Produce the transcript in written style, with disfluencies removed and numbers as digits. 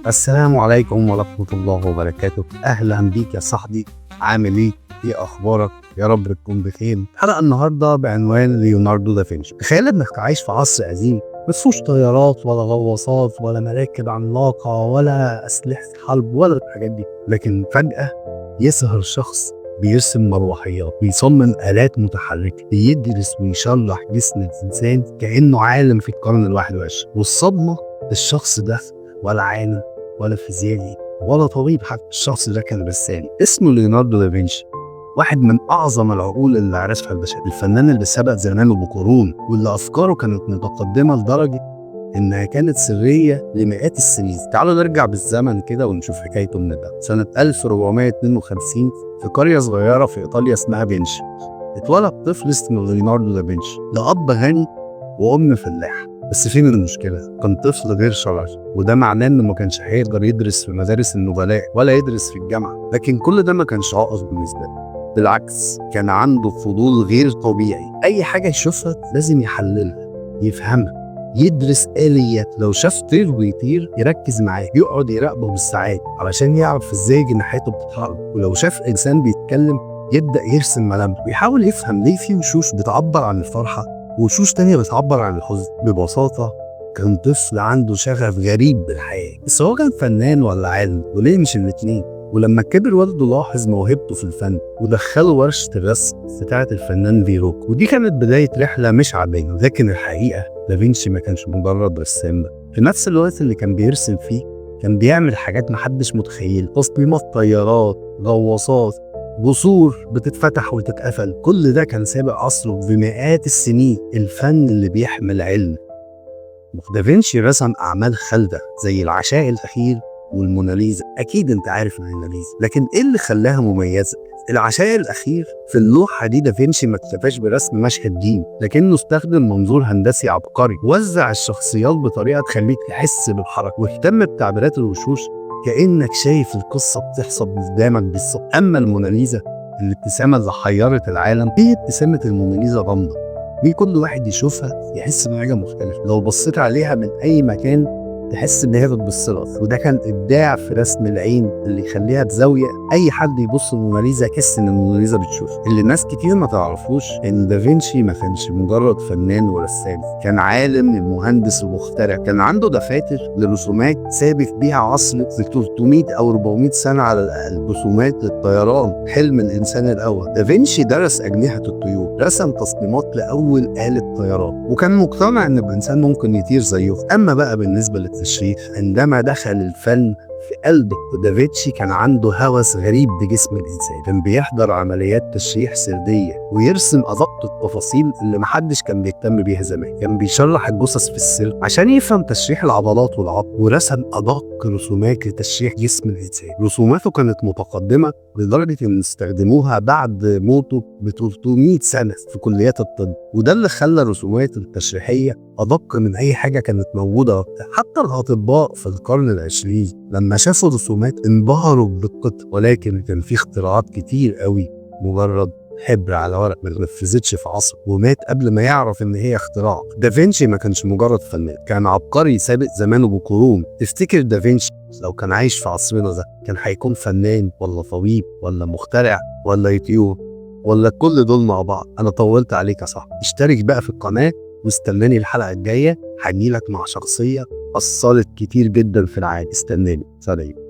السلام عليكم ورحمة الله وبركاته. أهلا بيك يا صاحبي، عامل إيه؟ إيه أخبارك؟ يا رب تكون بخير. حلقة النهاردة بعنوان ليوناردو دافنشي. تخيل إنك عايش في عصر قديم مفيهوش طيارات ولا غواصات ولا مراكب عملاقة ولا أسلحة حرب ولا الحاجات دي، لكن فجأة يظهر شخص بيرسم مروحيات، بيصمم آلات متحركة، بيدرس ويشرح جسم الإنسان كأنه عالم في القرن ال21. والصدمة، الشخص ده ولا عالم ولا فيزيائي ولا طبيب، حتى الشخص ده كان رسام اسمه ليوناردو دافنشي، واحد من أعظم العقول اللي عرفها البشر، الفنان اللي سبق زمانه بقرون واللي أفكاره كانت متقدمة لدرجة إنها كانت سرية لمئات السنين. تعالوا نرجع بالزمن كده ونشوف حكايته من ده. سنة 1452 في قرية صغيرة في إيطاليا اسمها بنشي اتولد طفل اسمه ليوناردو دافنشي لأب غني وأم فلاح. بس فين المشكلة؟ كان طفل غير شرعي، وده معناه إنه ما كانش هيقدر يدرس في مدارس النبلاء ولا يدرس في الجامعة، لكن كل ده ما كانش عائق بالنسبة له. بالعكس، كان عنده فضول غير طبيعي، أي حاجة يشوفها لازم يحللها، يفهمها، يدرس آليات. لو شاف طير بيطير يركز معاه، يقعد يراقبه بالساعات علشان يعرف ازاي جناحاته بتتحرك. ولو شاف إنسان بيتكلم يبدأ يرسم ملامحه ويحاول يفهم ليه في وشوش بتعبر عن الفرحة ووشوش تانية بتعبر عن الحزن. ببساطة كان طفل عنده شغف غريب بالحياة، بس هو كان فنان ولا عالم؟ وليه مش الاتنين؟ ولما كبر والده لاحظ موهبته في الفن ودخله ورشة الرسم بتاعة الفنان فيروك، ودي كانت بداية رحلة مش عادية. لكن الحقيقة دافنشي ما كانش مجرد رسام، في نفس الوقت اللي كان بيرسم فيه كان بيعمل حاجات محدش متخيل، تصميمات طيارات، غواصات، جسور بتتفتح وتتقفل. كل ده كان سابق عصره بمئات السنين. الفن اللي بيحمل علم. دافنشي رسم أعمال خالدة زي العشاء الأخير والموناليزا. أكيد أنت عارف الموناليزا، لكن إيه اللي خلاها مميزة؟ العشاء الأخير في اللوحة دي دافنشي ما اكتفاش برسم مشهد دين، لكنه استخدم منظور هندسي عبقري، وزع الشخصيات بطريقة تخليك تحس بالحركة، واهتم بتعبيرات الوشوش كأنك شايف القصة بتحصل قدامك بالظبط. أما الموناليزا، الابتسامة اللي حيرت العالم، هي ابتسامة الموناليزا غامضة، دي كل واحد يشوفها يحس بحاجة مختلفة، لو بصيت عليها من أي مكان تحس إن هي بتبصلك. وده كان إبداع في رسم العين اللي يخليها بزاوية أي حد يبص الموناليزا يحس إن الموناليزا بتشوف. اللي ناس كتير ما تعرفوش إن دافنشي ما كانش مجرد فنان ورسام، كان عالم ومهندس ومخترع. كان عنده دفاتر لرسومات سابق بيها عصر ب 300 أو 400 سنة على الأقل، رسومات للطيران، حلم الإنسان الأول. دافنشي درس أجنحة الطيور، رسم تصميمات لأول آلة طيران، وكان مقتنع إن الإنسان ممكن يطير زيه. أما بقى بالنسبة للتشريح، عندما دخل الفن في قلبه، دافنشي كان عنده هوس غريب بجسم الإنسان. كان بيحضر عمليات تشريح سردية ويرسم أدق التفاصيل اللي محدش كان بيهتم بيها زمان. كان بيشرح الجثث في السر عشان يفهم تشريح العضلات والعظم، ورسم أدق رسومات لتشريح جسم الإنسان. رسوماته كانت متقدمة لدرجة إن استخدموها بعد موته ب 300 سنة في كليات الطب، وده اللي خلى الرسومات التشريحية أدق من أي حاجة كانت موجودة وقتها. حتى الأطباء في القرن العشرين لما شافوا الرسومات انبهروا بدقتها، ولكن كان في اختراعات كتير قوي مجرد حبر على ورق ما نفذتش في عصر، ومات قبل ما يعرف ان هي اختراع. دافنشي ما كانش مجرد فنان، كان عبقري سابق زمانه بقرون. تفتكر دافنشي لو كان عايش في عصرنا ده كان هيكون فنان ولا طبيب ولا مخترع ولا يطير ولا كل دول مع بعض؟ انا طولت عليك يا صاحبي، اشترك بقى في القناة واستناني الحلقة الجاية، هجيلك مع شخصية أثرت كتير جدا في العالم. استناني. سلام.